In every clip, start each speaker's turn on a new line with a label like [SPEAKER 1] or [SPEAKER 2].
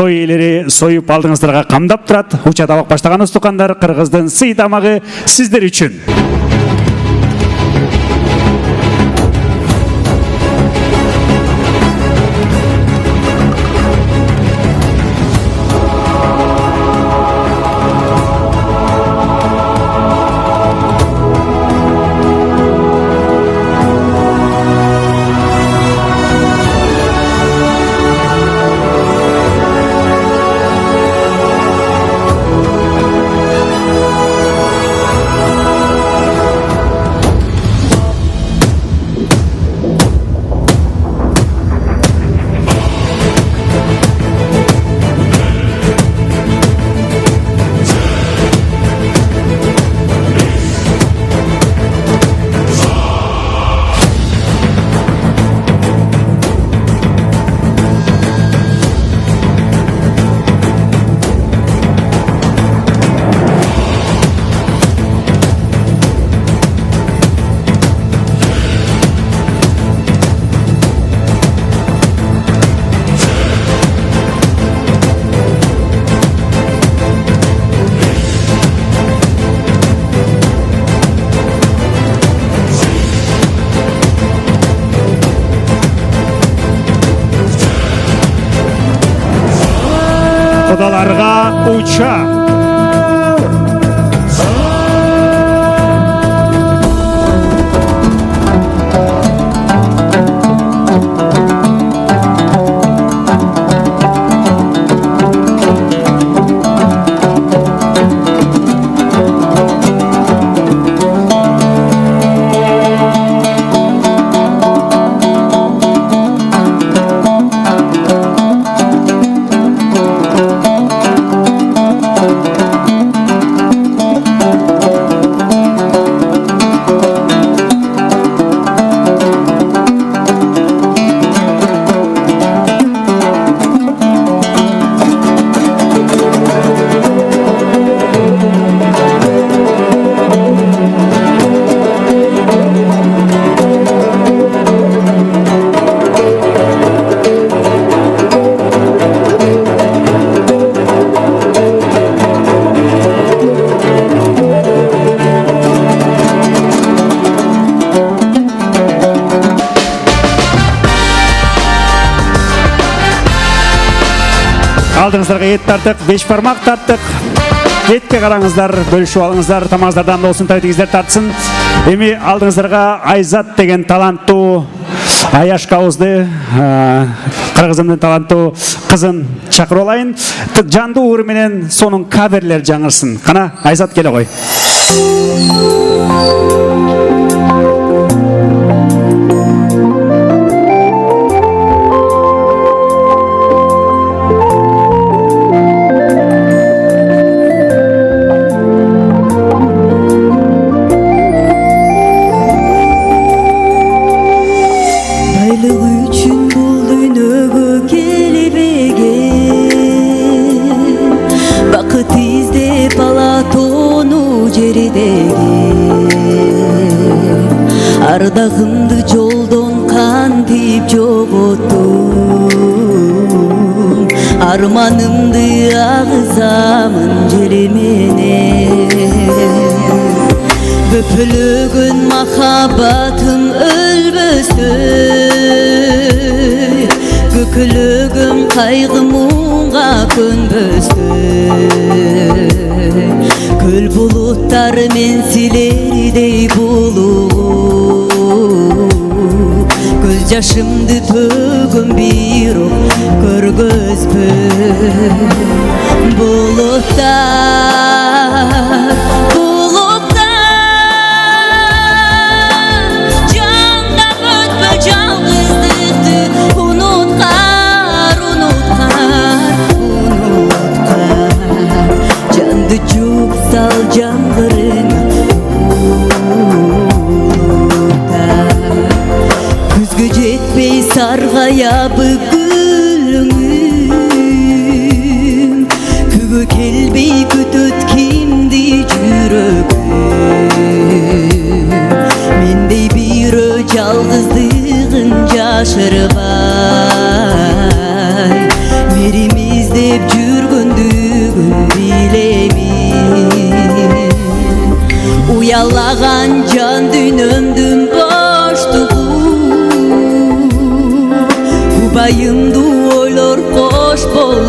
[SPEAKER 1] той ээлери союп алдыңыздарга камдап турат. Уча табак баштаган устукандар, Кыргыздын сый тамагы сиздер үчүн. Кудаларга уча. Алдыңыздарга ет тарттык, 5 бармак тарттык. Етке караңыздар, бөлүшүп алыңыздар, тамаздардан болсун, тайтыңыздар тартсын. Эми алдыңыздарга Айзат деген таланттуу Аяшка ауызды Кыргызымдын таланттуу кызын чакырып алайын. Жандуу ууру менен сонун каверлер жаңырсын. Кана Айзат келе кой.
[SPEAKER 2] Ардагымды жолдон кантип жоготтум, арманымды агызамын желе менен. Бөпөлөгөн махаббатым өлбөстөй, көкөлөгөм кайгы муңга көнбөстөй. Көл булуттар мен силердей булуп, көз жашымды төгөм бирок көргөзбөй. Булуттар, булуттар, жандап өтпө жалгыздыкты, уnutkar, уnutkar, уnutkar. Жанды жуп сал жамгырыңа, күзгө жетпей саргаябы гүлүңүм, күгө келбей күтөт кимди жүрөгүм. Мендей бирөө жалгыздыгын жашырбай, мээрим издеп айымды ойлор кош бол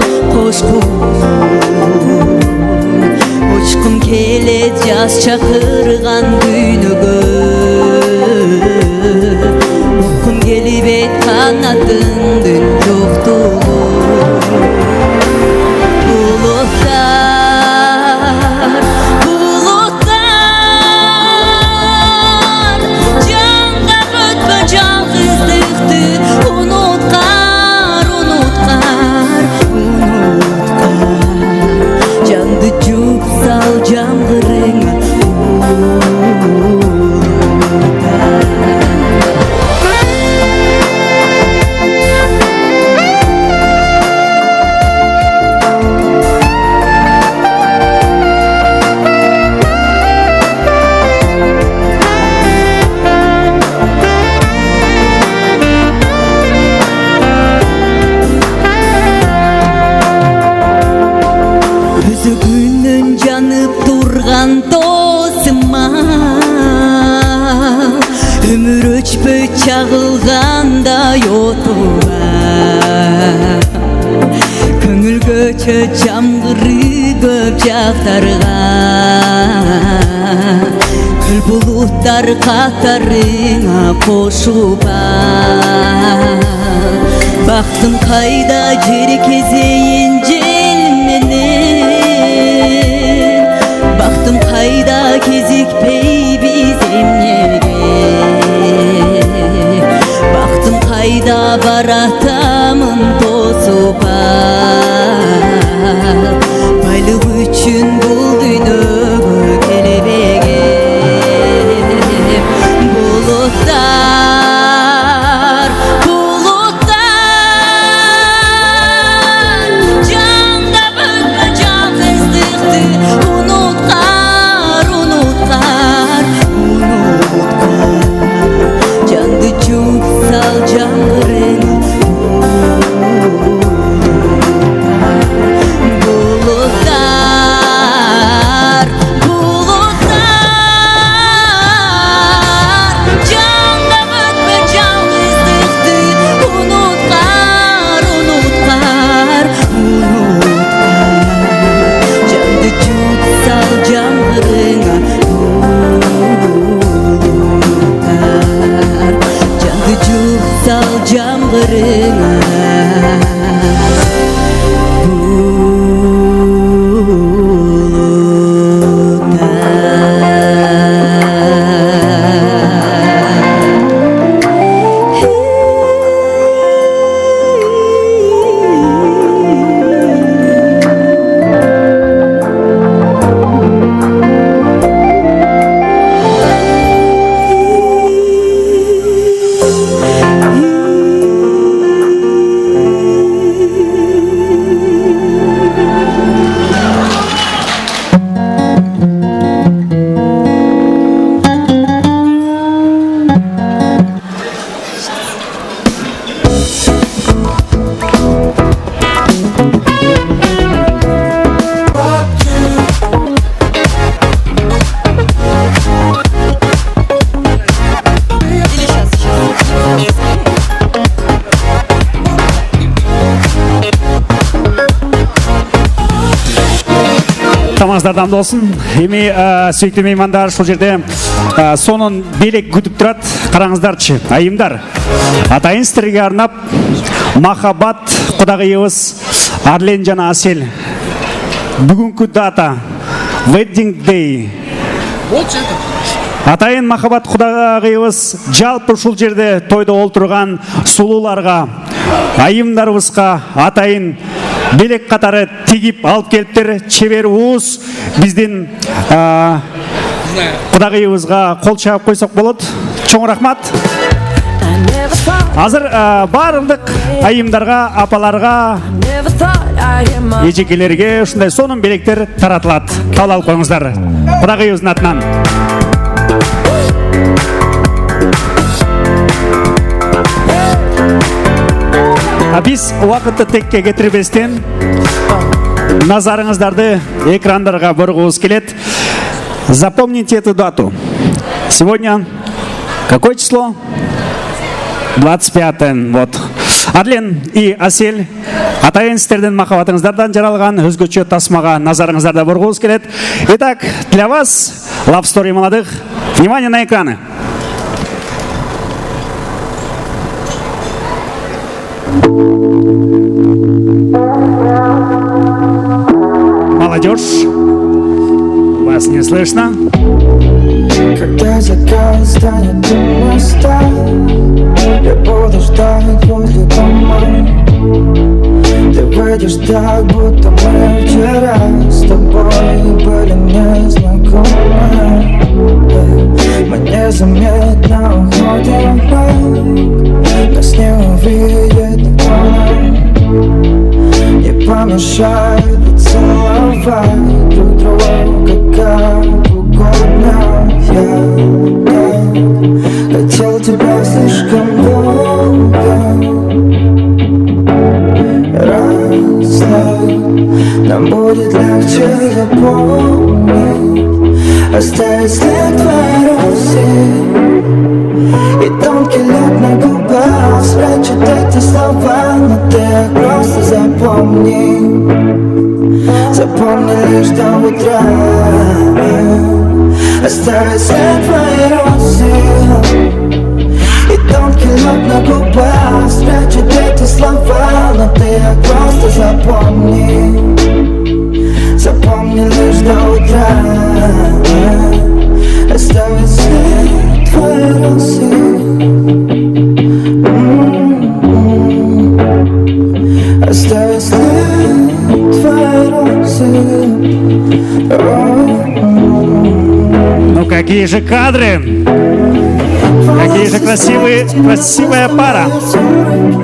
[SPEAKER 2] учкум келет жаз чакырган дүйнөгө уккум келбейт канатыңдын жоктугу булуттар жанга өтпө жалгыздыкты унуткар жанды жууп сал жамгырыңа күнүн жанып турган досума өмүр өчпөй чагылгандай отума көңүл көчө жамгыры көп жактарга күл булуттар катарыңа кошуп бактым кайда жер кезейин жел менен бактым кайда кезикпейбиз эмнеге бактым кайда баратамын тосуп байлык үчүн бул дүйнөгө келбегем булуттар жандап өтпө жалгыздыкты унуткар жанды жууп сал жамгырыңа булуттар жандап өтпө жалгыздыкты унуткар жанды жууп сал жамгырыңа жанды жууп сал жамгырыңа
[SPEAKER 1] Тамаздардан болсын. Эми сүйүктүү меймандар, ушул жерде сонун белек күтүп турат. Караңыздарчы, айымдар. Атайын сиздерге арнап махаббат кудагыйыбыз Арлен жана Асел. Бүгүнкү дата Wedding Day. Атайын махаббат кудагыйыбыз жалпы ушул жерде тойдо олтурган сулууларга, айымдарыбызга атайын белек катары тигип алып келиптер. Чебер уус биздин кудагыйыбызга кол чаап койсок болот. Чоң рахмат. Азыр баардык айымдарга, апаларга, эжекелерге ушундай сонун белектер таратылат. Кабыл алып коюңуздар. Кудагыйыбыздын атынан. Биз убакытты текке кетирбестен назарыңыздарды экрандарга бургубуз келет. Запомните эту дату. Сегодня какое число? 25-е. Вот. Адлен и Асель, атайын сіздердің махаббатыңыздардан жаралған өзгөчө тасмаға назарыңыздарда борғуыз келет. Итак, для вас Love Story молодых. Внимание на экраны. Молодежь, вас не слышно.
[SPEAKER 3] Когда закат станет у моста, я буду ждать возле дома. Ты выйдешь так, будто мы вчера с тобой были незнакомы. Мы незаметно уходим вбок, нас не увидит никто. Не помешает целовать друг друга как угодно. Я хотел тебя слишком долго. Расслабь, нам будет легче запомнить, оставить след твоей росы и тонкий лед на губах спрячет эти слова, но ты их просто запомни. Запомни лишь до утра. Оставить след твоей росы и тонкий лед на губах спрячет эти слова, но ты их просто запомни. Запомни лишь до утра. Оставить след твоей росы. Оставить след твоей росы.
[SPEAKER 1] Ну какие же кадры! Какие же красивая пара!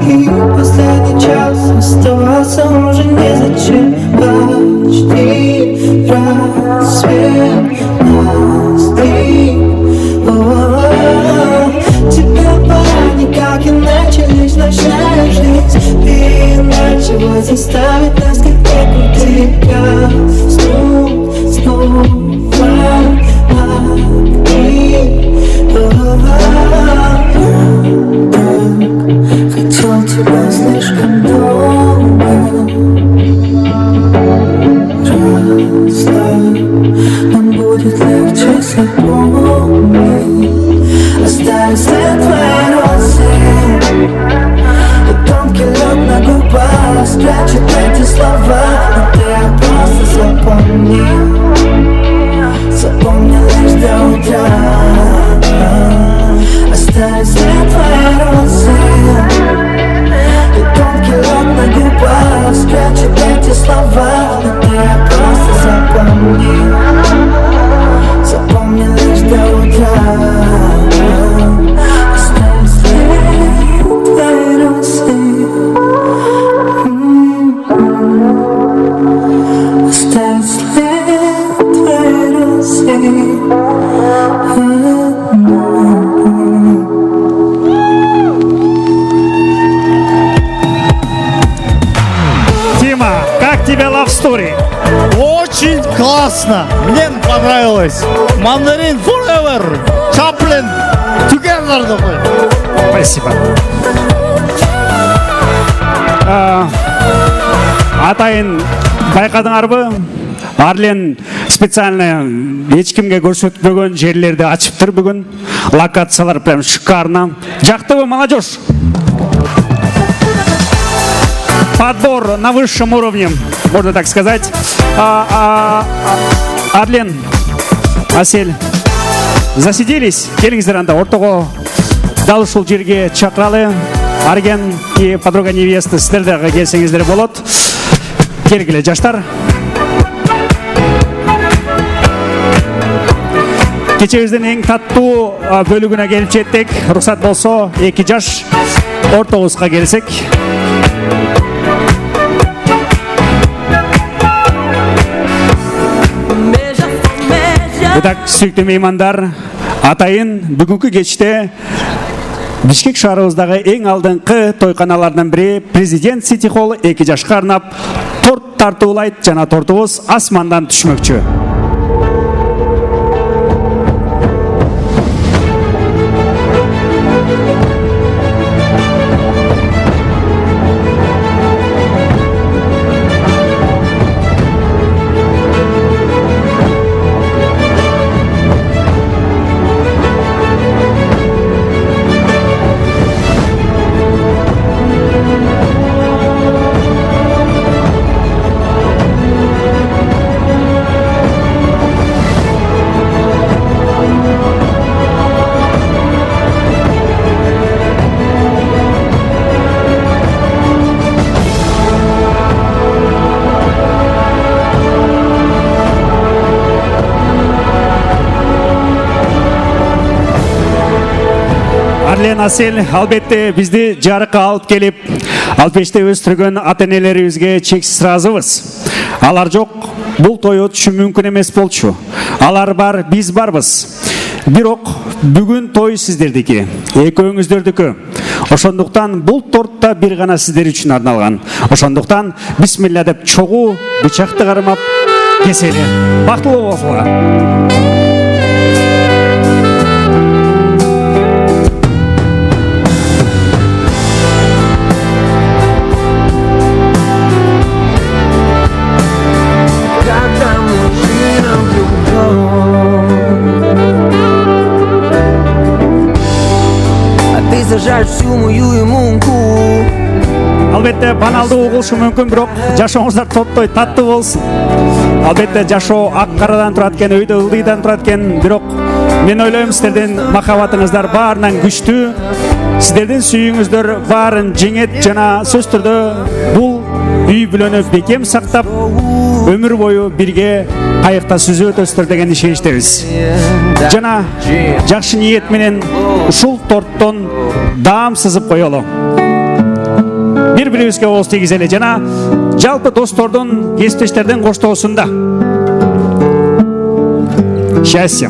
[SPEAKER 3] И последний час оставаться уже незачем. Почти рассвет настиг. Тебе пора, никак иначе, лишь наша жизнь. И иначе вот заставит нас как-то крутить газ. Снова хотел тебя слишком долго. Расслабь, нам будет легче запомнить, оставить след твоей росы и тонкий лед на губах спрячет эти слова, но ты их просто запомни. Запомни лишь до утра. Оставить след твоей росы и тонкий лед на губах спрячет эти слова, но ты их просто запомни. Запомни лишь до утра. Оставить след твоей росы. Оставить след твоей росы.
[SPEAKER 1] Тима, как тебе Love Story?
[SPEAKER 4] Очень классно! Мне понравилось! Мандарин Forever! Chaplin Together такой!
[SPEAKER 1] Спасибо. Атайын байқадыңарбы? Арлен специально ешкімге көрсетпеген жерлерді ашып тұр бүгін. Локациялар прям шикарно. Жақтыбы, молодежь? Подбор на высшем уровне, можно так сказать. Адлен, Асель, засиделись? Келіңіздер анда ортого дал ушул жерге чакыралы. Арген и подруга невесты сіздер дағы келсеңіздер болот. Келгіле жаштар. Кечебиздин эң таттуу бөлүгүнө келип жеттик. Уруксат болсо 2 жаш ортобузга келсек. Итак, сүйүктүү меймандар, атайын бүгүнкү кечте Бишкек шаарыбыздагы эң алдыңкы тойканалардын бири Президент Сити Холл 2 жашка арнап торт тартуулайт жана тортубуз асмандан түшмөкчү. Асель, албетте бизди жарыкка алып келип, Алпеште өстүргөн ата-энелерибизге чексиз ыраазыбыз. Алар жок, бул той өтүшү мүмкүн эмес болчу. Алар бар, биз барбыз. Бирок бүгүн той сиздердики, экөөңүздөрдүкү. Ошондуктан бул тортта бир гана сиздер үчүн арналган. Ошондуктан бисмилла деп чогуу бычакты кармап кесели. Бактылуу болсуңар.
[SPEAKER 3] Сажать всю мою иммунку.
[SPEAKER 1] Албетте баналдуу угулушу мүмкүн, бирок жашооңуздар тоттой таттуу болсун. Албетте жашоо ак карадан турат экен, өйдө ылдыйдан турат экен, бирок мен ойлойм сиздердин махабатыңыздар баарынан күчтүү. Сиздердин сүйүүңүздөр баарын жеңет жана сөз түрдө бул үй бүлөнү бекем сактап, өмүр бою бирге кайыкта сүзүп өтөсүздөр деген ишеничтебиз. Жана жакшы ниет менен ушул торттон даам сызып коелу. Бири-бирибизге ооз тийгизели жана жалпы достордун, кесиптештердин коштоосунда. Счастья.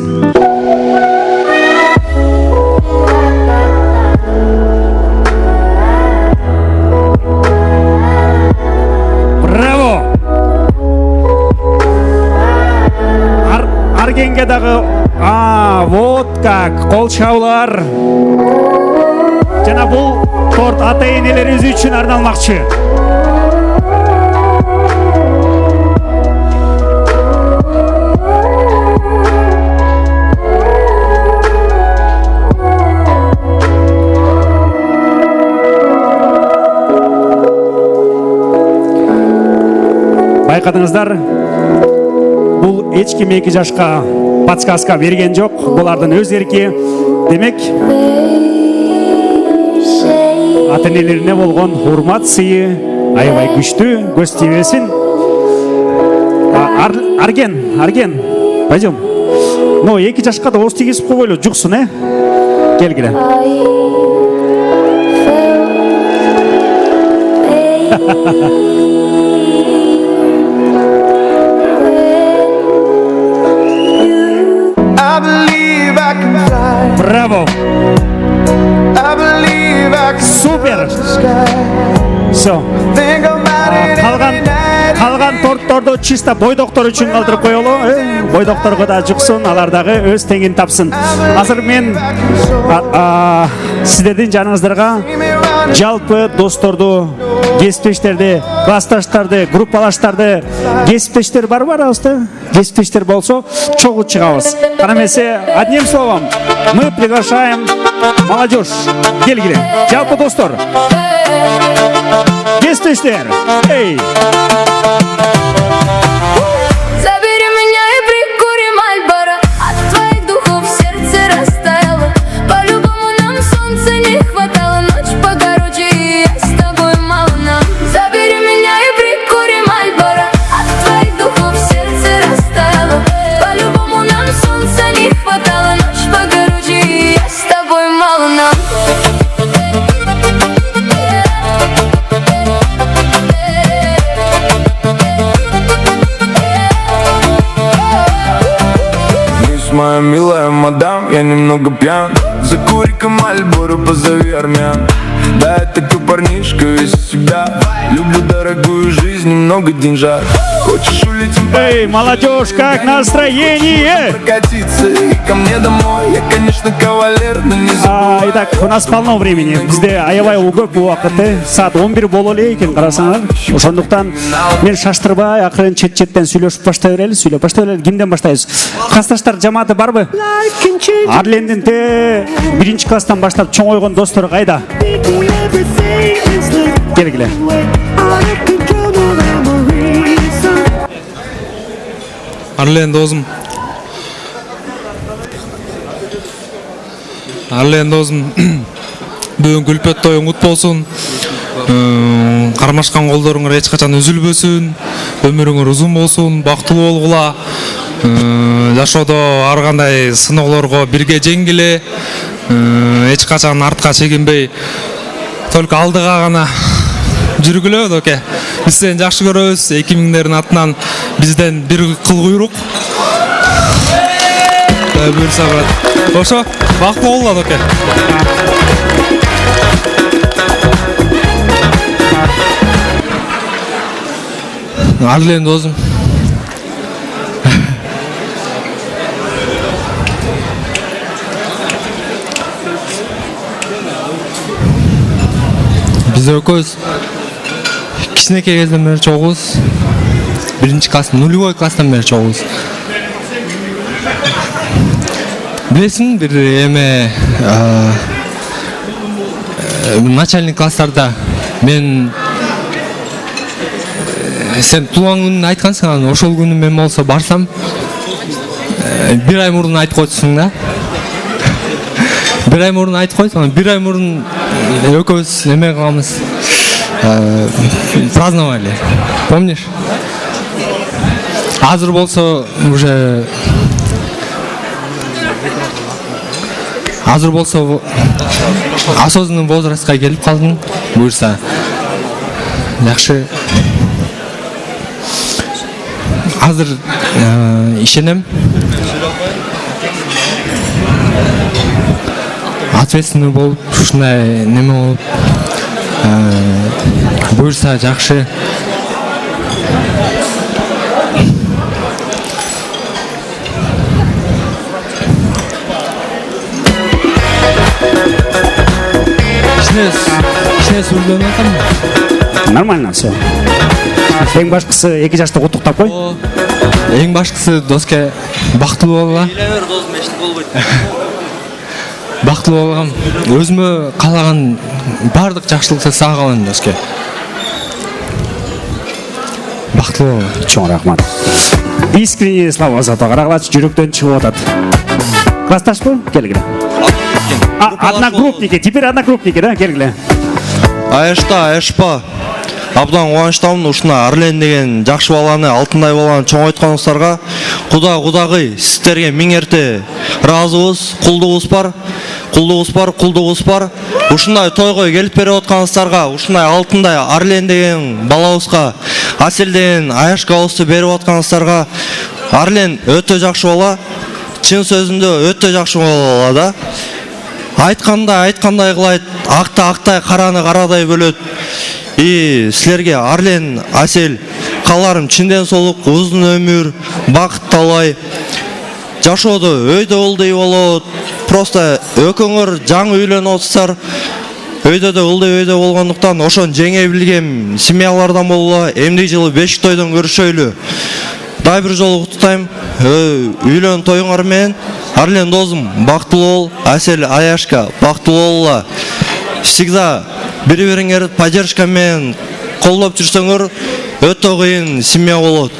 [SPEAKER 1] Браво! Аргенге дагы вот как, кол чабуулар. Жана бул торт ата-энелерибиз үчүн арналмакчы. Байкадыңыздар, бул эч ким 2 жашка подсказка берген жок, булардын өз эрки. Демек, ата-энелерине болгон урмат сыйы аябай күчтүү, көз тийбесин. Арген, пойдем. Ну, 2 жашка да ооз тийгизип койгойлу, жуксун, келгиле. Браво! Супер! Все. Калган тортторду чисто бойдоктор үчүн калтырып коелу. Бойдокторго да жуксун, алар дагы өз теңин тапсын. Азыр мен сиздердин жаныңыздарга жалпы досторду, кесиптештерди, классташтарды, группалаштарды, кесиптештер барбы арабызда? Кесиптештер болсо чогуу чыгабыз. Кана эмесе, одним словом, мы приглашаем молодежь. Келгиле. Жалпы достор. Кесиптештер. Эй!
[SPEAKER 5] Забери меня и прикурим Мальборо. От твоих духов сердце растаяло. По-любому нам солнца не хватало. Ночь покороче, и я с тобой мало нам. Забери меня и прикурим Мальборо. От твоих духов сердце растаяло. По-любому нам солнца не хватало. Ночь покороче, и я с тобой мало нам.
[SPEAKER 6] Моя милая мадам, я немного пьян. Закури-ка Мальборо, позови армян. Да, я такой парнишка, весь из себя. Люблю дорогую жизнь, немного деньжат. Хочешь улетим?
[SPEAKER 1] Эй, молодежь, как настроение?
[SPEAKER 6] Прокатиться и ко мне домой. Я, конечно, кавалер, но не забывай.
[SPEAKER 1] Итак, у нас полно времени. Бизде аябай көп убакыты. Саат 11 боло эле экен, карасаңар. Ошондуктан мен шаштырбай, акырын чет-четтен сүйлөшүп баштай берели, Кимден баштайбыз? Классташтар жамааты барбы? Арлендин 1 класстан баштап чоңойгон достору кайда? Келгиле.
[SPEAKER 7] Арлен досым. Бүгүн күлпөт тоюң кут болсун. Кармашкан колдоруңар эч качан үзүлбөсүн. Өмүрүңөр узун болсун, бактылуу болгула. Жашоодо ар кандай сыноолорго бирге жеңгиле. эч качан артка чегинбей только алдыга гана жүргүлө доке. Биз сени жакшы көрөбүз. 2000'lerin атынан бизден бир кыл куйрук. Буйрса брат. Ошо бактылуу болгула доке. Арлен досум. Биз экөөбүз кичинекей кезден бери чогубуз. 1-класс, нулевой класстан бери чогубуз. Билесиң, бир эме начальник класстарда мен сен туулган күнүн айткансың, анан ошол күнү мен болсо барсам, бир ай мурун айтып койсуң да. Бир ай мурун айтып койсуң, анан бир ай мурун экөөбүз эме кыламыз. Праздновали. Помнишь? Азыр болсо уже осознанный возрастка келип калдың. Буйрса жакшы. Азыр ишенем. Ответственный болуп, ушундай неме болуп, буйрса жакшы. Кичине сүйлөнүп атам.
[SPEAKER 1] Нормально все. Эң башкысы 2 жашта куттуктап кой.
[SPEAKER 7] Эң башкысы доске бактылуу болгула. Бактылуу болгам. Өзүмө каалаган бардык жакшылыкты сага калам доске. Бактылуу бол.
[SPEAKER 1] Чоң рахмат. Искренние слова зато карагалач жүрөктөн чыгып атат. Классташпы? Келгиле. Одногруппники, теперь одногруппники, да? Келгиле.
[SPEAKER 8] Айышпа. Абдан кубанычтамын ушуна Арлен деген жакшы баланы, алтындай баланы чоңойтконуңуздарга кудагый сиздерге миң эрте ыраазыбыз. Кулдугубуз бар. Ушундай тойго келип берип атканыңыздарга, ушундай алтындай Арлен деген балабызга, Асел деген Аяшкабызды берип атканыңыздарга, Арлен өтө жакшы бала, чын сөзүндө өтө жакшы бала да. Айткандай кылайт, актай, караны карадай бөлөт. Силерге Арлен, Асел, кааларым чынден солук, узун өмүр, бакыт талай. Жашоодо өйдө ылдый болот. Просто өкөңөр жаңы үйлөнүп атсыздар. Өйдө да ылдый болгондуктан ошон жеңе билгем семьялардан болула. Эмди жылы бешик тойдон көрүшөйлү. Дай бир жолу куттайм. Үйлөн тоюңар менен Арлен досум бактылуу бол, Асел, Аяшка бактылуу болула. Всегда бири-бириңерди поддержка менен колдоп жүрсөңөр, өтө кыйын семья болот.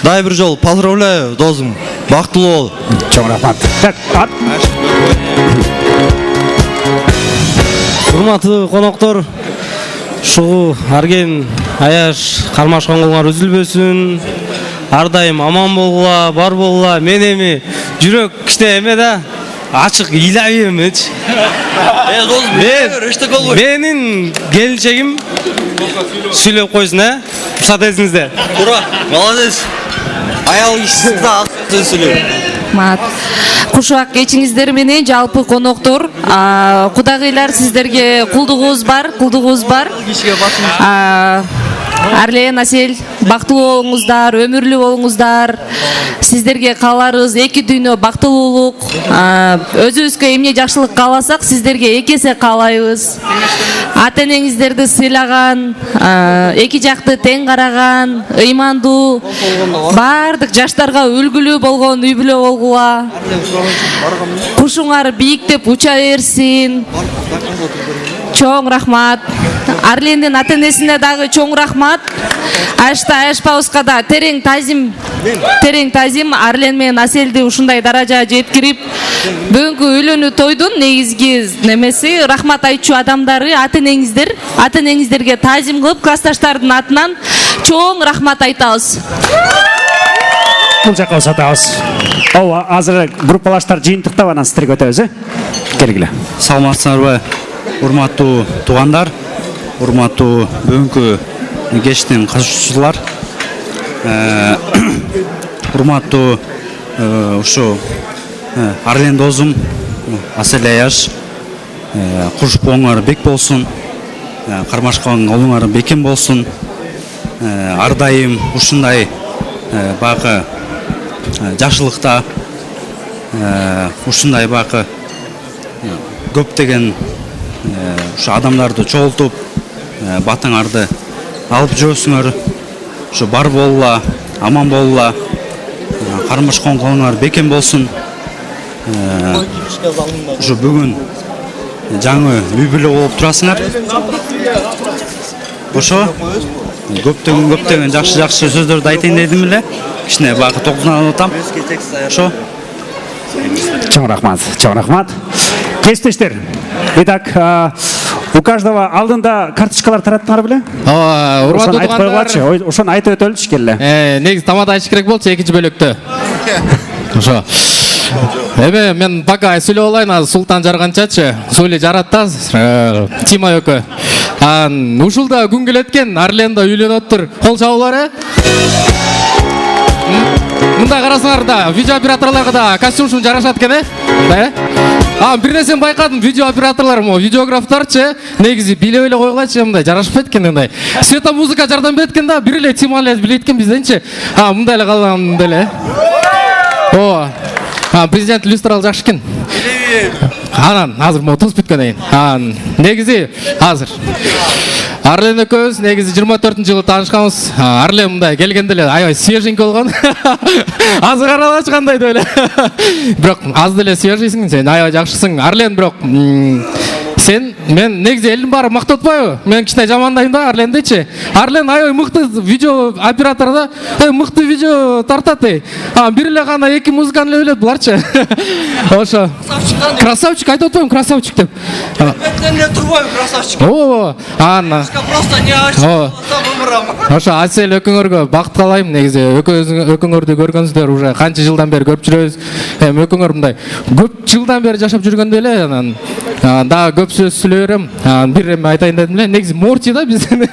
[SPEAKER 8] Дай бир жолу поздравляю досум. Бактылуу бол.
[SPEAKER 1] Чоң рахмат. Так,
[SPEAKER 9] Урматтуу коноктор, ушул Арген, Аяш кармашкоңулар үзүлбөсүн. Ар дайым аман болгула, бар болгула. Мен эми жүрөк кичине эме да, ачык ыйлап эмечи. Менин келинчегим сүйлөп койсун, уруксат этиңиздер.
[SPEAKER 8] Ура, молодец. Аял кишисиңизде ак сүйлөп.
[SPEAKER 2] Кушак кечиңиздер менен жалпы коноктор, кудагыйлар сиздерге кулдугубуз бар. Арлен, Асел, бактылуу болуңуздар, өмүрлүү болуңуздар. Сиздерге кааларыбыз эки дүйнө бактылуулук. Өзүбүзгө эмне жакшылык кааласак, сиздерге эки эсе каалайбыз. Ата энеңиздерди сыйлаган, эки жакты тең караган, ыймандуу, бардык жаштарга үлгүлүү болгон үй бүлө болгула. Кушуңар бийиктеп уча берсин. Чоң рахмат. Арлендин ата энесине дагы чоң рахмат. Аяшпабызга да терең тазим Арлен менен Аселди ушундай даражага жеткирип, бүгүнкү үйлөнүү тойдун негизги немеси рахмат айтчу адамдары ата энеңиздерге тазим кылып, классташтардын атынан чоң рахмат айтабыз.
[SPEAKER 1] бул жакка узатабыз. ооба азыр группалаштар жыйынтыктап анан сиздерге өтөбүз келгиле.
[SPEAKER 10] Саламатсыздарбы, урматтуу туугандар, урматтуу бүгүнкү кечтин катышуучулар, урматтуу ушу Арлен досум, Асель Аяш, куш боңор бек болсун, кармашкан олуңар бекем болсун, ар дайым ушундай багы жакшылыкта, ушундай багы көптөгөн ушу адамдарды чогултуп батаңарды алып жүрөсүңөр. Ушу бар болула, аман болула, кармашкан колуңар бекем болсун. Ушу бүгүн жаңы үй бүлө болуп турасыңар. Ошо көптөгөн жакшы сөздөрдү айтайын дедим эле. Кичине багы тогузунан атам. Ошо.
[SPEAKER 1] Чоң рахмат. Кесиптештер. Итак, у каждого алдында карточкалар тараттыңар беле?
[SPEAKER 11] Урматтуу туугандар,
[SPEAKER 1] ошону айтып өтөлүчү келе.
[SPEAKER 11] Негизи тамада айтыш керек болчу экинчи бөлөктө. Ошо. Эме мен пока сүйлөп алайын, азыр Султан жарганчачы. Сүйлөп жаратта Тима экөө. Ушулда күн келет экен, Арленда үйлөнүп тур. Кол чабуулар, Мында карасаңар да, видео операторлорго да костюм жарашат экен, Мында, бир нерсени байкадым, видео операторлор, видеографтарчы, негизи билеп эле койгулачы, мындай жарашпайт экен, мындай. Света музыка жардам берет экен да, бир эле Тима эле билет экен бизденчи. Мындай эле калган, мындай эле. Президент иллюстрал жакшы экен. Анан азыр тус бүткөндөн кийин. Негизи азыр Арлен экөөбүз негизи 24-жылы таанышканбыз. Арлен мындай келгенде эле аябай свеженький болгон. Азыр каралачы кандай деп эле. Бирок аз деле свежийсиң, сен аябай жакшысың. Арлен бирок мен негизи элдин баары мактап атпайбы? Мен кичине жамандайм да Арлендичи. Арлен аябай мыкты видео оператор да, мыкты видео тартат. Бир эле гана эки музыканы эле билет буларчы. Ошо. Красавчик айтып атпаймынбы, красавчик деп.
[SPEAKER 8] Мен турбайм красавчик.
[SPEAKER 11] Просто не ачып. Ошо Асель экөөңөргө бакыт каалайм. Негизи экөөңөрдү көргөнсүздөр, уже канча жылдан бери көрүп жүрөбүз. Экөөңөр мындай көп жылдан бери жашап жүргөндө эле анан дагы көп сөз сүйлөй берем. Бир эме айтайын дедим эле. Негизи Морти да бизден.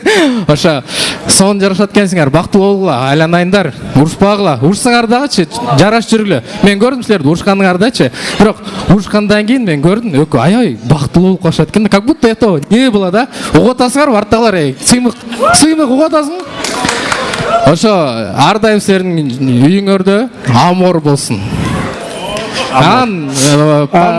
[SPEAKER 11] Ошо сонун жарашат экенсиңер, бактылуу болгула, айланайындар, урушпагыла. Урушсаңар дагычы, жарашып жүргүлө. Мен көрдүм силерди урушканыңардачы. Бирок урушкандан кийин мен көрдүм, экөө аябай бактылуу болуп калышат экен. Как будто это не было, да? Угатасыңар, артагылар, сыймык угатасың. Ошо ар дайым силердин үйүңөрдө амор болсун. По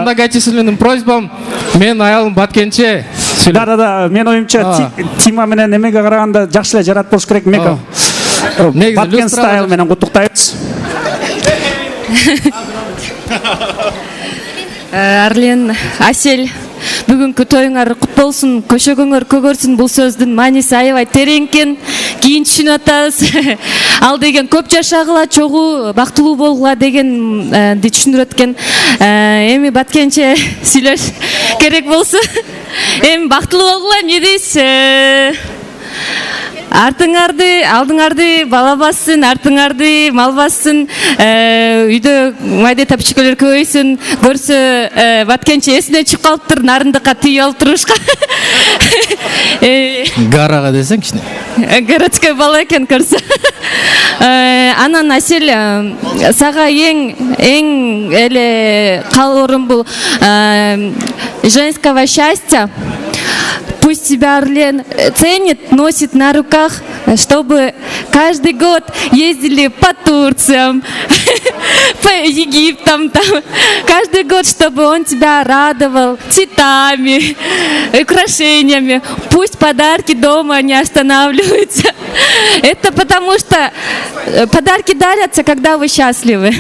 [SPEAKER 11] многочисленным просьбам мен аялым Баткенче.
[SPEAKER 1] Да, мен оюмча Тима менен эмеге караганда жакшы эле жарат болуш керек. Баткен стайл менен куттуктайбыз.
[SPEAKER 2] Арлен, Асель, бүгүнкү тоюңар кут болсун, көшөгөңөр көгөрсүн. Бул сөздүн мааниси аябай терең экен. Кийин түшүнүп атабыз. Ал деген көп жашагыла, чогуу бактылуу болгула дегенди түшүндүрөт экен. Эми Баткенче сүйлөш керек болсо, эми бактылуу болгула, эмне дейсиз? Алдыңарды бала бассын, артыңарды мал бассын, үйдө майда тапчыкөлөр көбөйсүн. Көрсө Баткенче эсине чыгып калыптыр, нарындыкка тийип алып турушка.
[SPEAKER 11] Гарага десең кичине.
[SPEAKER 2] Городской бала экен көрсө. Анан Асель, сага эң эле калоорум бул женского счастья. Пусть тебя Арлен ценит, носит на руках, чтобы каждый год ездили по Турциям, по Египтам, каждый год, чтобы он тебя радовал цветами, украшениями. Пусть подарки дома не останавливаются. Это потому что подарки дарятся, когда вы счастливы.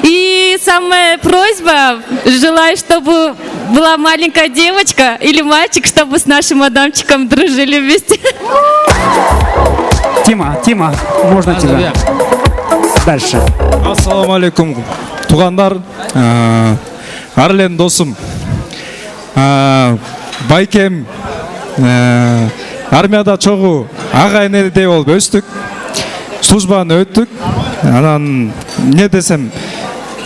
[SPEAKER 2] И самая просьба, желаю, чтобы была маленькая девочка или мальчик, чтобы с нашим Адамчиком дружили вместе.
[SPEAKER 1] Тима, можно тебя? Дальше.
[SPEAKER 12] Ассаламу алейкум, тугандар. Арлен досум. Байкем армияда чогуу ага энедей болуп өстүк. службаны өттүк. Анан не десем,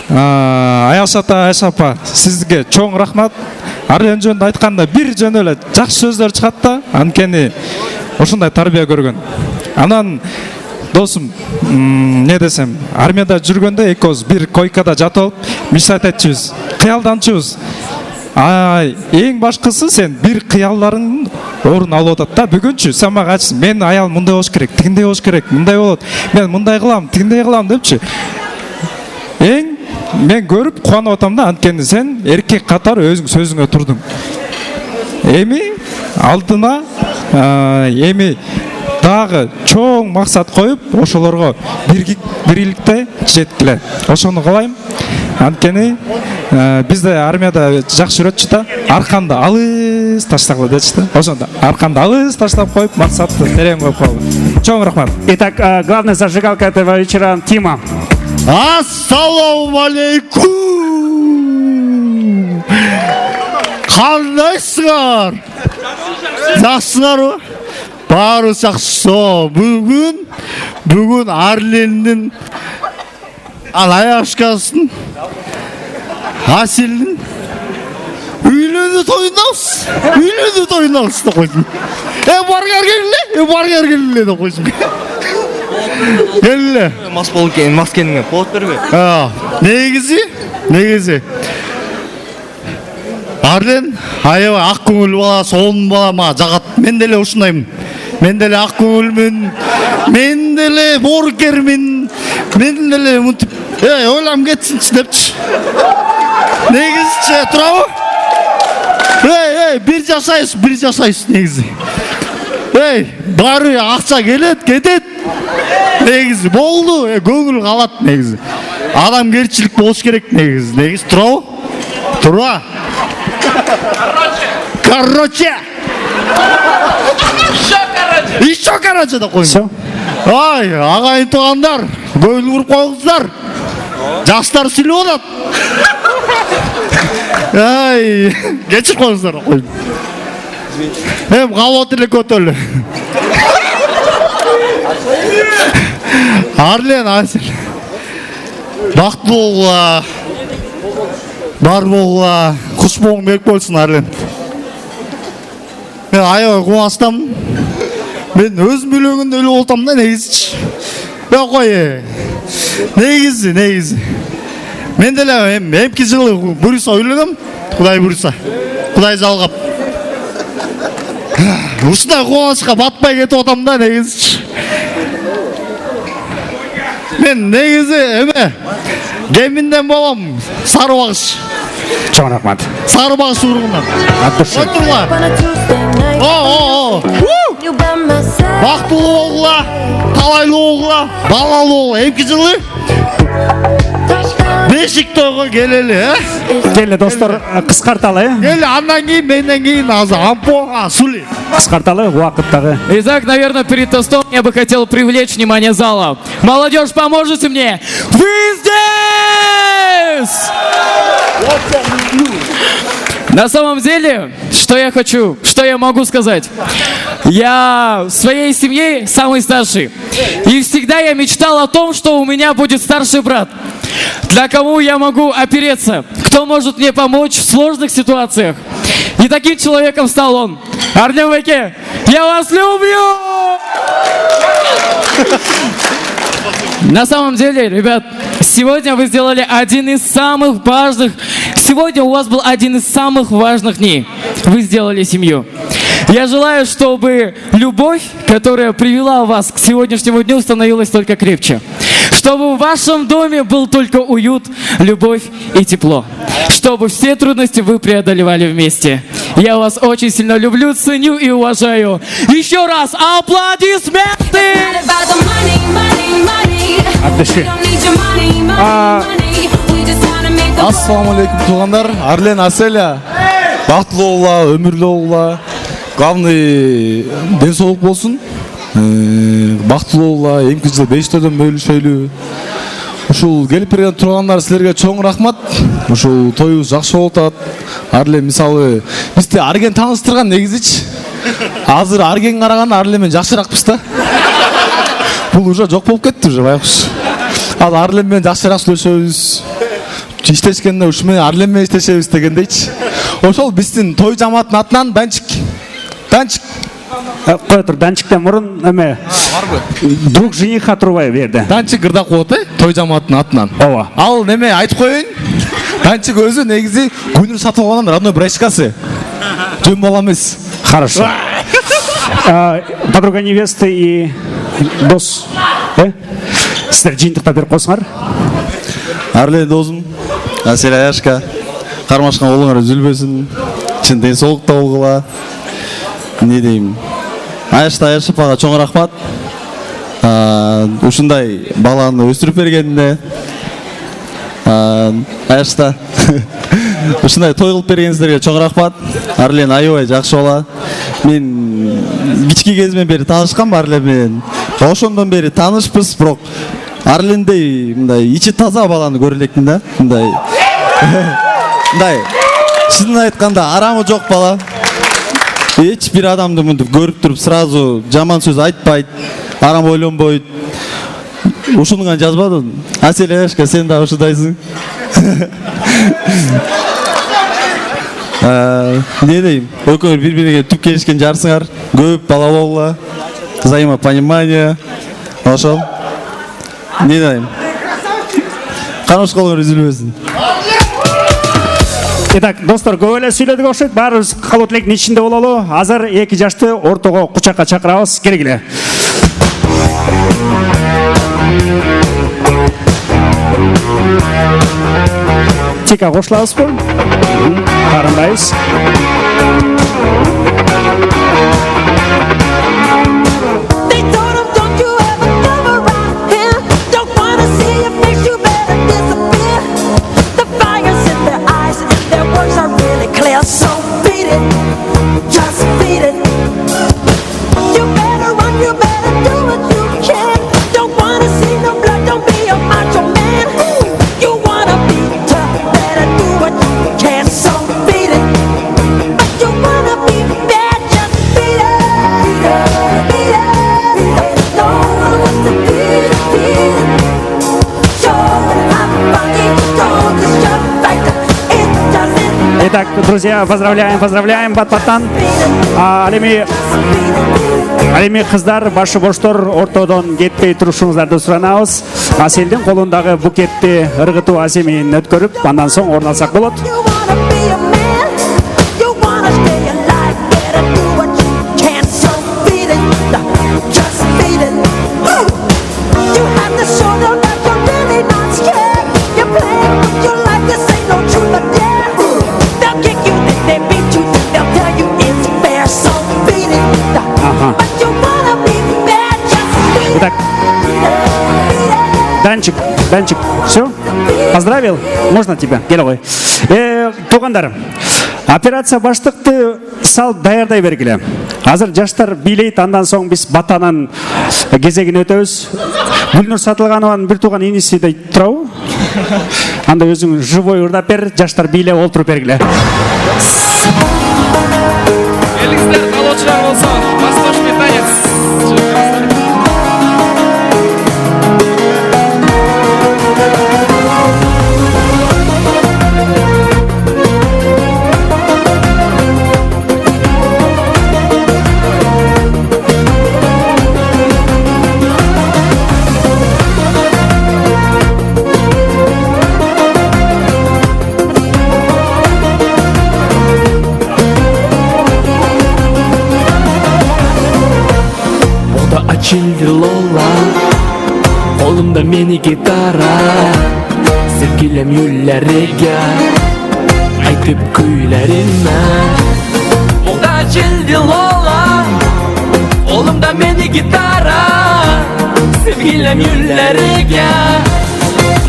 [SPEAKER 12] Аяш ата, Аяш апа, сизге чоң рахмат. Арлен жөнүндө айтканда бир жөн эле жакшы сөздөр чыгат да, анткени ушундай тарбия көргөн. Анан досум, не десем, армияда жүргөндө экөөбүз бир койкада жатып алып, мечтать этчүбүз, кыялданчубуз. Эң башкысы сен бир кыялларың орун алып атат да. Бүгүнчү сен мага айтсың, мен аял мындай болуш керек, тигиндей болуш керек, мындай болот. Мен мындай кылам, тигиндей кылам депчи. Эң мен көрүп кубанып атам да, анткени сен эркек катары өзүң сөзүңө турдуң. Эми алдына эми дагы чоң максат коюп, ошолорго бирликте жеткиле. Ошону каалайм. Анткени бизде армияда жакшы үйрөтчү да, арканды алыс таштагыла дечи да. Ошондо арканды алыс таштап коюп, максатты терең коюп койгула. Чоң рахмат.
[SPEAKER 1] Итак, главная зажигалка этого вечера — Тима.
[SPEAKER 4] Ассаламу алейкум. Кандайсыңар? Жакшысыңарбы? Баарыбыз жакшы. Бүгүн Арлендин Аяшкасын, Аселдин үйлөнүү тоюндабыз деп койдум. Баргар келе деп койдум. Келе.
[SPEAKER 8] Мас кениңе болот бербей.
[SPEAKER 4] Негизи Арлен аябай ак көңүл бала, сонун бала, мага жагат. Мен деле ушундаймын. Мен деле ак көңүлмүн. Мен деле боркермин. Мен деле мынтип ойлам кетсинчи депчи. Негизичи турабы? Бир жашайбыз негизи. Баары акча келет, кетет. Негизи болду, көңүл калат негизи. Адамгерчилик болуш керек негизи. Негизи турабы? Тура. Короче. Еще короче деп койдум. Агайын туугандар, көңүл буруп койгуңуздар. Жаштар сүйлөп атат. Кечирип коюңуздар деп койдум. Кабат эле көтөлү. Арлен, Асел, бактылуу болгула, бар болгула, куш болгуң берип койсун, Арлен. Мен аябай кубанычтамын. Мен өзүм үйлөнгөндө эле болтам да, негизичи. Кой, негизи. Мен деле эмки жылы буюрса үйлөнөм, Кудай буюрса. Кудай жалгап. Ушундай кубанычка батпай кетип атам да, негизичи. Мен негизи кеминден болом, Сары Багыш.
[SPEAKER 1] Чоң рахмат.
[SPEAKER 4] Сары Багыш уругунан. Отурла. Бактылуу болгула, талайлуу болгула, балалуу болгула. Эмки жылы бешик тойго келели,
[SPEAKER 1] Келе достор, кыскарталы.
[SPEAKER 4] Келе, андан кийин, менден кийин азыр Ампо, Сули.
[SPEAKER 1] Кыскарталы, убакыттагы.
[SPEAKER 13] Итак, наверное, перед тостом я бы хотел привлечь внимание зала. Молодежь, поможете мне? Вы здесь! На самом деле, что я хочу, что я могу сказать? Я в своей семье самый старший. И всегда я мечтал о том, что у меня будет старший брат. Для кого я могу опереться? Кто может мне помочь в сложных ситуациях? И таким человеком стал он. Арлен Веке, я вас люблю! На самом деле, ребят, сегодня вы сделали один из самых важных... Сегодня у вас был один из самых важных дней. Вы сделали семью. Я желаю, чтобы любовь, которая привела вас к сегодняшнему дню, становилась только крепче. Чтобы в вашем доме был только уют, любовь и тепло. Чтобы все трудности вы преодолевали вместе. Я вас очень сильно люблю, ценю и уважаю. Еще раз аплодисменты!
[SPEAKER 4] Ассаламу алейкум, туугандар. Арлен, Аселя, бактылуу болгула, өмүрлүү болгула. Главный ден соолук болсун. Бактылуу болгула, эмки жылы бештөөдөн бөлүшөйлү. Ушул келип берген тургандар, силерге чоң рахмат. Ушул тоюбуз жакшы болуп атат. Арлен мисалы бизди Арген тааныстырган негизичи. Азыр Арген караганда Арлен менен жакшыракпыз да. Бул уже жок болуп кетти уже байкуш. Ал Арлен менен жакшыраак сүйлөшөбүз. Иштешкенде ушу менен Арлен менен иштешебиз дегендейчи. Ошол биздин той жамааттын атынан Данчик.
[SPEAKER 1] Кой тур, Данчиктен мурун эме друг жениха турбай берди.
[SPEAKER 4] Данчик ырдап коет той жамааттын атынан.
[SPEAKER 1] Ооба.
[SPEAKER 4] Ал неме айтып коеюн. Данчик өзү негизи күнүр сатып алган родной брачкасы. Жөн бала эмес.
[SPEAKER 1] Хорошо. Подруга невесты и дос. Сіздер жиынтықта беріп қосыңар.
[SPEAKER 4] Арлен досым, Асель Аяшка, кармашкан колуңар үзүлбөсүн. Чын денсаулыкта болгула. Не дейм? Аяш апага чоң рахмат. Ушундай баланы өстүрүп бергенине. Аяшта ушундай той кылып бергениңиздерге чоң рахмат. Арлен аябай жакшы бала. Мен кички кезимден бери таанышкам Арлен менен. Ошондон бери таанышпыз, бирок Арлендей мындай ичи таза баланы көрө электин да. Мындай чынын айтканда арамы жок бала. Эч бир адамды мынтип көрүп туруп сразу жаман сөз айтпайт, арам ойлонбойт. Ушуну жазбадым. Асель Аяшка, сен да ушудайсың. Не дейм? Экөөңөр бири-бириңерге түп келишкен жарсыңар. Көп бала болгула. Взаимопонимание. Ошол. Не дейм? Каныш колуңар үзүлбөсүн.
[SPEAKER 1] Итак, достор, көп эле сүйлөдүк окшойт. Баарыбыз калуу тилектин ичинде бололу. Азыр эки жашты ортого кучакка чакырабыз. Келгиле. Тика кошулабызбы? Карындайбыз.
[SPEAKER 3] So beat it, just beat it. You better run, you better do what you can. Don't wanna see no blood, don't be a macho man. You wanna be tough, better do what you can. So beat it, but you wanna be bad, just beat it. Beat it, beat it. No one wants to beat it. Sure, I'm funky, don't just jump like that. It doesn't.
[SPEAKER 1] Итак, друзья, поздравляем бат-баттан. Алеми кыздар, башы боштор, ортодон кетпей турушуңуздарды суранабыз. Аселдин колундагы букетти ыргытуу асемин өткөрүп, андан соң орун алсак болот. Итак, Данчик, все? Поздравил? Можно тебя? Кел ғой. Туғандар, операция баштыкты сал даярдай бергиле. Азыр жаштар бийлейт, андан соң биз батанын кезегин өтөбүз. Гүлнур Сатылганованын бир тууган иниси да турабы? Анда өзүң живой ырдап бер, жаштар бийлеп олтуруп бергиле.
[SPEAKER 7] Элиңиздер калоочулар болсо, восточный танец.
[SPEAKER 14] Açıldı lola, kolumda mini gitara. Sevgilem yülleriga, aytıp kuylarime. Olda açıldı lola, kolumda mini gitara. Sevgilem yülleriga,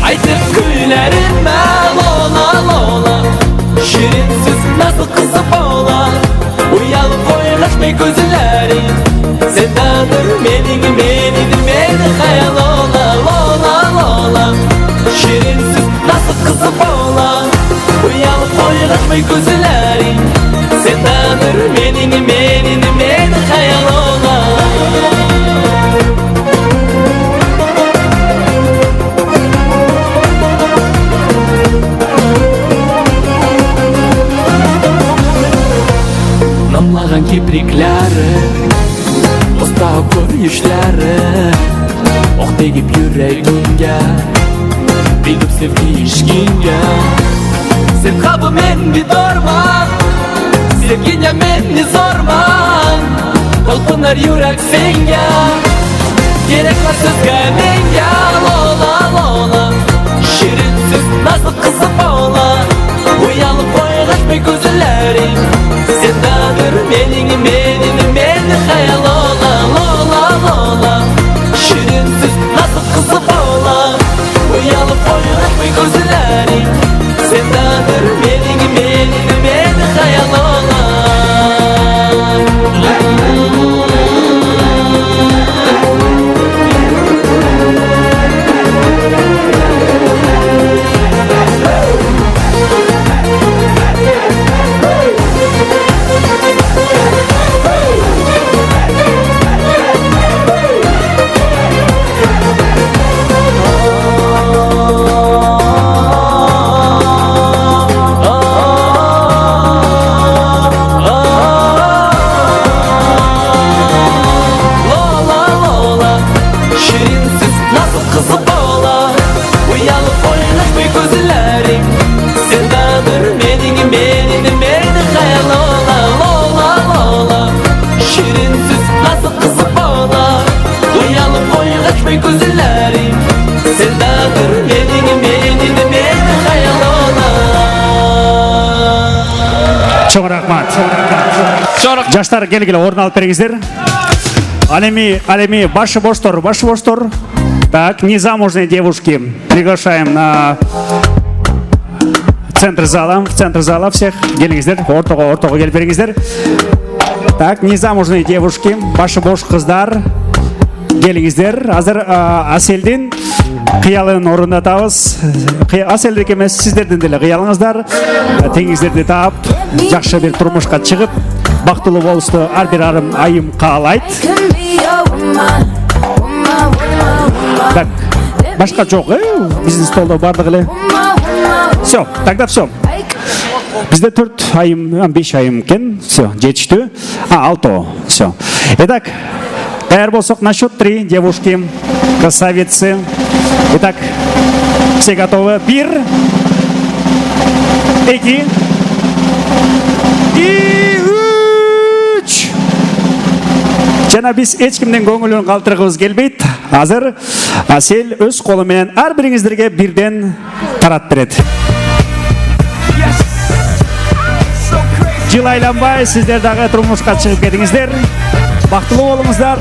[SPEAKER 14] aytıp kuylarime. Lola lola, şirinsiz nasıl kızıp ola. Uyalıp oynaşmay gözlerin. Sedadır meni hayal ola lola. Şirinsiz nasıl kızıp ola. Uyalıp oynaşmay gözlerin. Sedadır meni hayal ola. tegib yüreğimge Bilip sevgi işkinge Sen kabı menni dorma Sevgince menni zorman Dolkunar yürek senge Gerek var sözge menge Lola lola Şirinsiz nasıl kızıp ola Uyanıp oynaşmay gözlerim Sendadır meni hayal ola Lola lola Şirinsiz nasıl kızıp ola Uyanıp oynaşmay gözlerim Sendadır meni hayal ola
[SPEAKER 1] Çok rahmat. Жаштар келгиле орун алып бериңиздер. Алеми башы боштор. Так, незамужные девушки приглашаем на центр зала всех. Келиңиздер, ортого келип бериңиздер. Так, незамужные девушки, башы бош кыздар. Келиңиздер. Азыр Аселдин кыялын орундатабыз. Аселдик эмес, сиздердин деле кыялыңыздар. Теңиңиздерди таап, жакшы бир турмушка чыгып, бактылуу болушту ар бир айым каалайт. Так, башка жок, биздин столдо бардык эле. Все, тогда все. Бизде 4 айым, 5 айым экен. Все, жетиштүү. 6. Все. Итак, даяр болсок на счет 3, девушки, красавицы. Итак, все готовы? 1, 2 и 3. Жана биз эч кимдин көңүлүн калтыргыбыз келбейт. Азыр Асел өз колу менен ар бириңиздерге бирден таратып берет. Жыл айланбай сиздер дагы турмушка чыгып кетиңиздер. Бактылуу болуңуздар.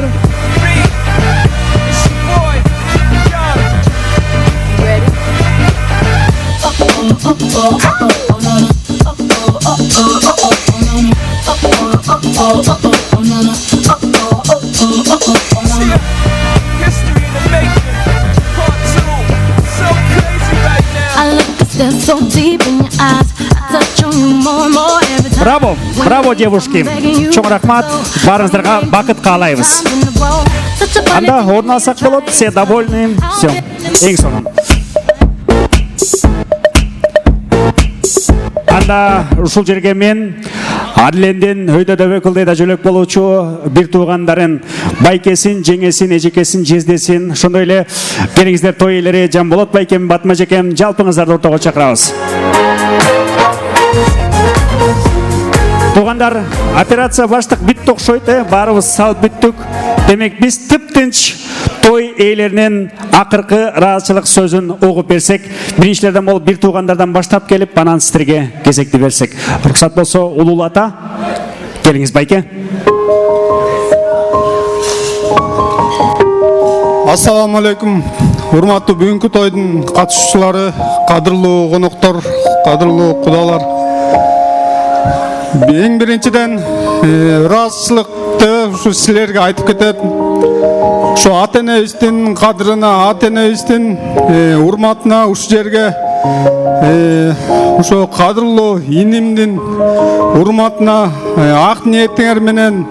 [SPEAKER 1] Браво, девушки. Чоң рахмат. Барыңыздарга бакыт каалайбыз. Анда орун алсак болот. Все довольны. Все. Эң сонун. Анда ушул жерге мен Арленден өйдө дөбөкүлдө жөлөк болуучу бир туугандарын байкесин, жеңесин, эжекесин, жездесин, ошондой эле келиңиздер той ээлери Жамболот байкем, Батма жекем, жалпыңыздарды ортого чакырабыз. Туугандар, операция баштык бүттү окшойт, баарыбыз салып бүттүк. Демек биз тыптынч той ээлеринин акыркы ыраазычылык сөзүн угуп берсек, биринчилерден болуп бир туугандардан баштап келип, анан сиздерге кезекти берсек. Уруксат болсо, улуу ата, келиңиз байке.
[SPEAKER 15] Ассаламу алейкум. Урматтуу бүгүнкү тойдун катышуучулары, кадырлуу коноктор, кадырлуу кудалар. Эң биринчиден ыраазычылыкты ушу силерге айтып кетет. Şu ата-энебиздин кадырына, ата-энебиздин урматына ушу жерге ошо кадырлуу инимдин урматына ак ниетиңер менен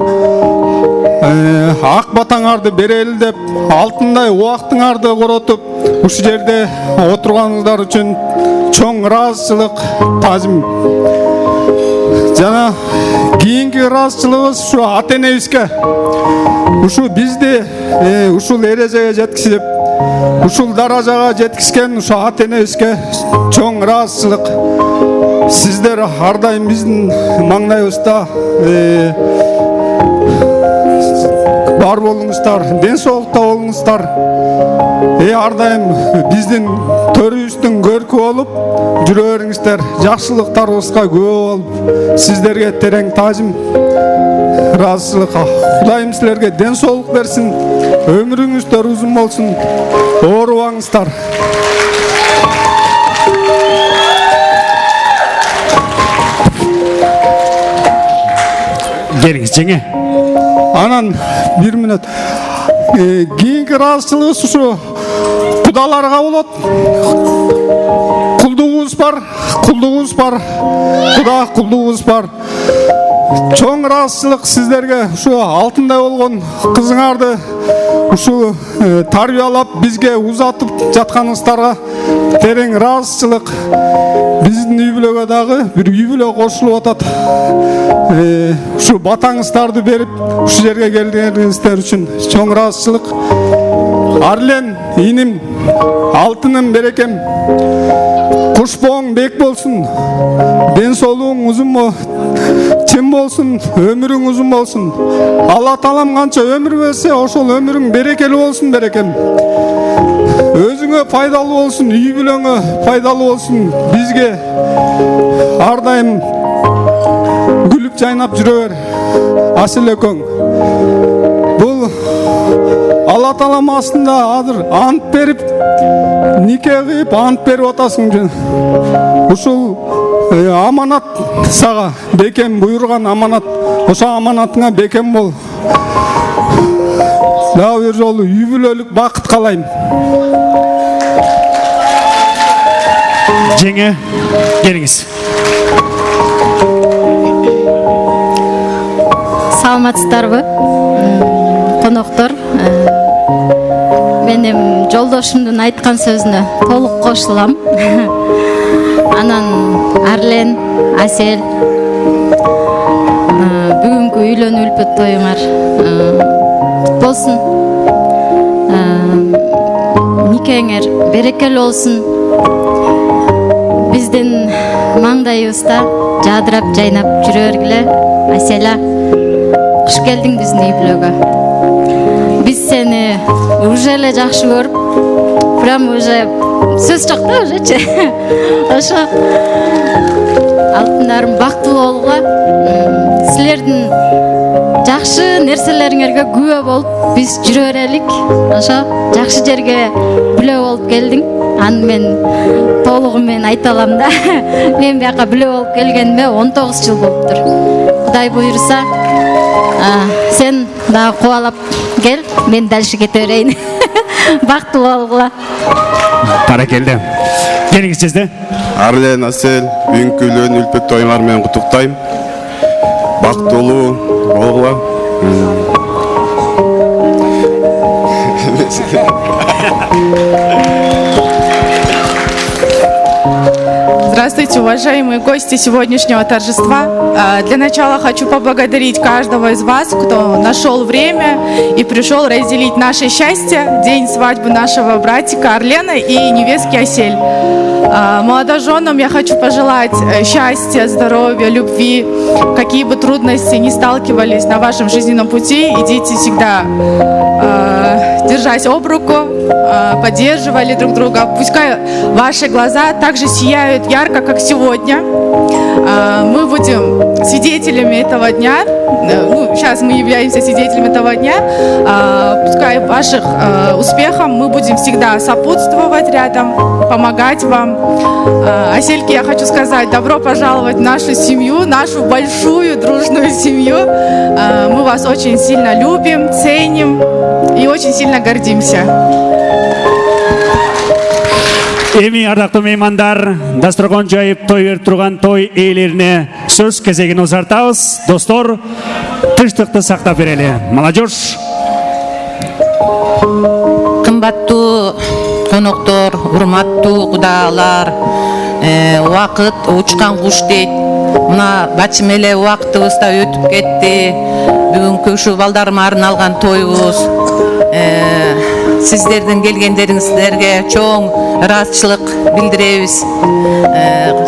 [SPEAKER 15] ак батаңарды берели деп, алтындай убактыңарды коротуп, ушу жерде отурганыңыздар үчүн чоң ыраазычылык таазим. Жана кийинки ыраазычылыгыбыз ушу ата-энебизге. Ушу бизди ушул эрежеге жеткизип, ушул даражага жеткизген ушу ата энебизге чоң ыраазычылык. Сиздер ар дайым биздин маңдайыбызда бар болуңуздар, ден соолукта болуңуздар. Ар дайым биздин төрүбүздүн көркү болуп жүрө бериңиздер. Жакшылыктарыбызга күбө болуп, сиздерге терең таажим, ыраазычылык. Кудайым силерге ден соолук берсин, өмүрүңүздөр узун болсун, оорубаңыздар.
[SPEAKER 1] Келиңиз жеңе.
[SPEAKER 15] Анан 1 мүнөт. Кийинки ыраазычылыгыбыз ушу кудаларга болот. Кулдугубуз бар, куда кулдугубуз бар. Чоң ыраазычылык сиздерге ушу алтындай болгон кызыңарды ушу тарбиялап бизге узатып жатканыңыздарга терең ыраазычылык. Биздин үй бүлөгө дагы бир үй бүлө кошулуп атат. Ушу батаңыздарды берип, ушу жерге келгениңиздер үчүн чоң ыраазычылык. Арлен, иним, алтыным, берекем, кушпоң бек болсун, ден соолугуң узун чын болсун, өмүрүң узун болсун. Алла таалам канча өмүр берсе, ошол өмүрүң берекелүү болсун, берекем. Өзүңө пайдалуу болсун, үй бүлөңө пайдалуу болсун. Бизге ар дайым күлүп жайнап жүрө бер. Асыл экөөң. Бул Алла таалам астында азыр ант берип, нике кылып ант берип атасың. Ушул аманат сага, бекем буйруган аманат. Ошо аманатыңа бекем бол. Дагы бир жолу үй бүлөлүк бакыт каалайм.
[SPEAKER 1] Жеңе, келиңиз.
[SPEAKER 16] Саламатсыздарбы, коноктор? Менин жолдошумдун айткан сөзүнө толук кошулам. Анан Арлен, Асел, бүгүнкү үйлөнүү үлпөт тоюңар болсун. Никеңер берекелүү болсун. Биздин маңдайыбызда жадырап жайнап жүрө бергиле. Аселя, куш келдиң биздин үй бүлөгө. Биз сени уже эле жакшы көрүп, прям уже сөз жок да ужечи. Ошо алтындарым бактылуу болгула. Силердин жакшы нерселериңерге күбө болуп биз жүрө берелик. Ошо жакшы жерге бүлө болуп келдиң. Аны мен толугу менен айта алам да. Мен бияка бүлө болуп келгениме 19 жыл болуптур. Кудай буйруса, сен дагы кубалап кел, мен дальше кете берейин. Бактылуу болгула.
[SPEAKER 1] Баракелде. Келиңиз жезде.
[SPEAKER 17] Арлен, Асел, бүгүнкү үйлөнүү үлпөт тоюңар менен куттуктайм. Бактылуу болгула.
[SPEAKER 18] Здравствуйте, уважаемые гости сегодняшнего торжества. Для начала хочу поблагодарить каждого из вас, кто нашел время и пришел разделить наше счастье, день свадьбы нашего братика Арлена и невестки Асель. Молодоженам я хочу пожелать счастья, здоровья, любви. Какие бы трудности ни сталкивались на вашем жизненном пути, идите всегда, держась об руку, поддерживали друг друга. Пускай ваши глаза также сияют ярко, как сегодня. Мы будем свидетелями этого дня. Сейчас мы являемся свидетелями этого дня. Пускай ваших успехам мы будем всегда сопутствовать рядом, помогать вам. Асельке я хочу сказать, добро пожаловать в нашу семью, нашу большую дружную семью. Мы вас очень сильно любим, ценим и очень сильно гордимся.
[SPEAKER 1] Эми ардактуу меймандар, дасторкон жайып той берип турган той ээлерине сөз кезегин узартабыз. Достор, тынчтыкты сактап берели. Молодежь.
[SPEAKER 19] Кымбаттуу коноктор, урматтуу кудалар, убакыт учкан куш дейт. Мына бачым эле убактыбыз да өтүп кетти. Бүгүнкү ушу балдарыма арналган тойубуз сиздердин келгендериңиздерге чоң ыраазычылык билдиребиз.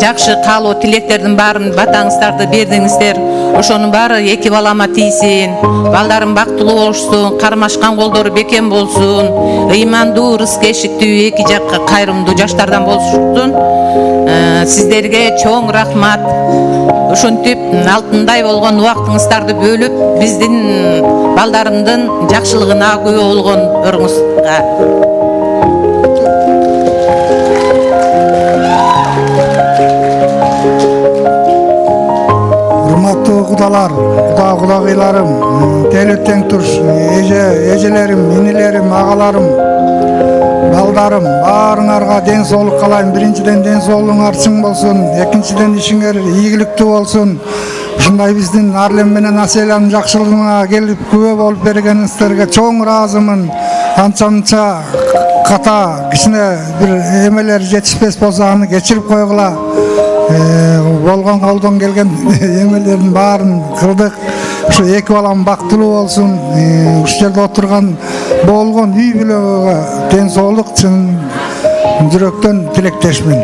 [SPEAKER 19] Жакшы каалоо тилектердин баарын батаңыздарды бердиңиздер. Ошонун баары эки балама тийсин, балдарым бактылуу болушсун, кармашкан колдору бекем болсун, ыймандуу, рызык эшиктүү, эки жакка кайрымдуу жаштардан болушсун. Сиздерге чоң рахмат. Ошентип алтындай болгон убактыңыздарды бөлүп, биздин балдарымдын жакшылыгына күбө болгондоруңузга
[SPEAKER 20] урматтуу кудалар, кудагыйларым, келиптең тур эжелерим, инилерим, агаларым, балдарым, баарыңарга ден соолук каалайм. Биринчиден ден соолугуңар чың болсун, экинчиден ишиңер ийгиликтүү болсун. Ушундай биздин Арлен менен Аселянын жакшылыгына келип күбө болуп бергениңиздерге чоң ыраазымын. Анча-мынча ката кичине бир эмелер жетишпес болсо аны кечирип койгула. Болгон колдон келген эмелердин баарын кылдык. Ушу эки балам бактылуу болсун. Ушул жерде отурган болгон үй бүлөгө ден соолук чын жүрөктөн тилектешмин.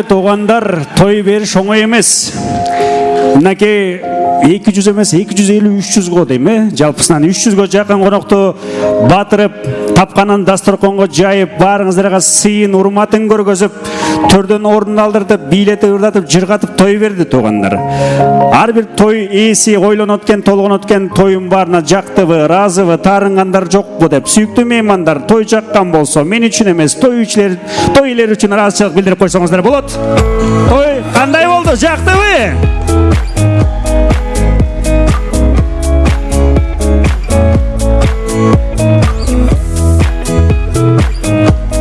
[SPEAKER 1] Туугандар, той бериш оңой эмес. Мынакей 200 эмес, 250-300 го дейм, жалпысынан 300 жакын конокту батырып, тапканын дасторконго жайып, баарыңыздарга сыйын, урматын көргөзүп, төрдөн ордун алдыртып, бийлетип, ырдатып, жыргатып той берди туугандар. Ар бир той ээси ойлонуп өткен, толгонуп өткен тоюн баарына жактыбы, ыраазыбы, таарынгандар жокпу деп, сүйүктүү меймандар той жаккан болсо, мен үчүн эмес, той иелери үчүн ыраазычылык билдирип койсоңуздар болот. Той кандай болду? Жактыбы?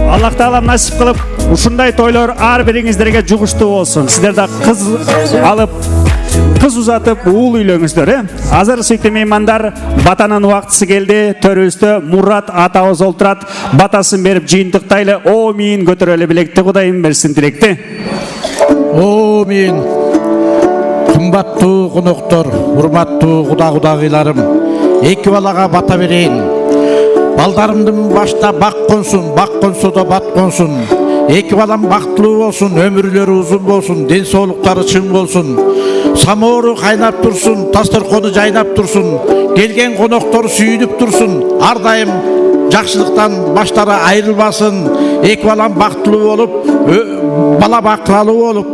[SPEAKER 1] Аллах Таала насип кылып, ушундай тойлор ар бириңиздерге жугуштуу болсун. Сиздер да кыз алып, кыз узатып, уул үйлөңүздөр, Азыр сүйүктүү меймандар, батанын убактысы келди. Төрүбүздө Мурат атабыз олтурат. Батасын берип жыйынтыктайлы. Омин көтөрөлү билекти, Кудайым берсин тилекти.
[SPEAKER 21] Омин. Кымбаттуу коноктор, урматтуу кудагыйларым, эки балага бата берейин. Балдарымдын башта бак консун, бак консо да бат консун. Эки балам бактылуу болсун, өмүрлөрү узун болсун, ден соолуктары чың болсун. Самоору кайнап турсун, дасторкону жайнап турсун, келген коноктору сүйүнүп турсун. Ар дайым жакшылыктан баштары айрылбасын. Эки балам бактылуу болуп, бала бакыралуу болуп,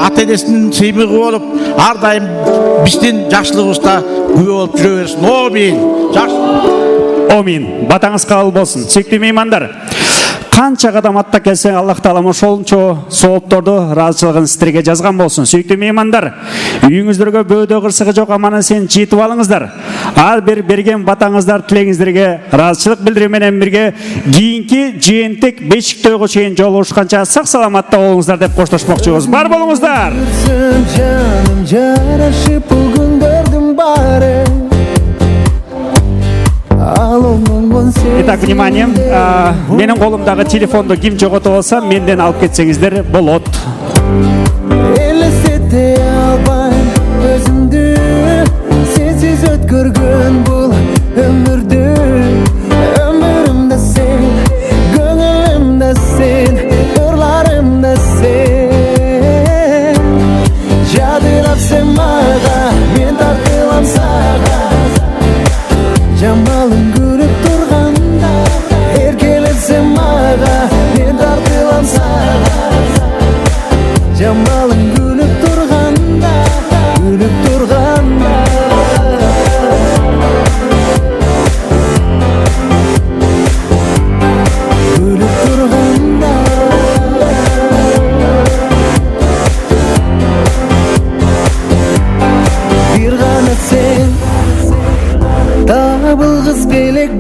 [SPEAKER 21] ата-энесинин сыймыгы болуп, ар дайым биздин жакшылыгыбызда күбө болуп жүрө берсин. Омин.
[SPEAKER 1] Омин. Батаңыз кабыл болсун. Сүйүктүү меймандар, канча кадам атта келсең, Аллах Таала ошончо соопторду, ыраазычылыгын сиздерге жазган болсун. Сүйүктүү меймандар, үйүңүздөргө бөөдө кырсыгы жок аманын сен жетип алыңыздар. Ар бир берген батаңыздар, тилегиңиздерге ыраазычылык билдирүү менен бирге кийинки жыйынтык бешиктөөгө чейин жолугушканча сак саламатта болуңуздар деп коштошмокчубуз. Бар болуңуздар.
[SPEAKER 3] Жаным жарашып бүгүндөрдүн баары.
[SPEAKER 1] Итак, внимание, менин колумдагы телефонду ким жогото болсо, менден алып кетсеңиздер болот.
[SPEAKER 3] Элестете албайм өзүмдү, сенсиз өткөргөн бул өмүрдү. Өмүрүмдө сен, көңүлүмдө сен, ырларымда сен. Жадырап сен мага, мен тартылам сага. Жамалың көрүп турганда, эркелеп сен мага, мен тартылам сага. Жамалың күлүп турганда, күлүп турганда. Күлүп турганда. Бир гана сен табылгыс белек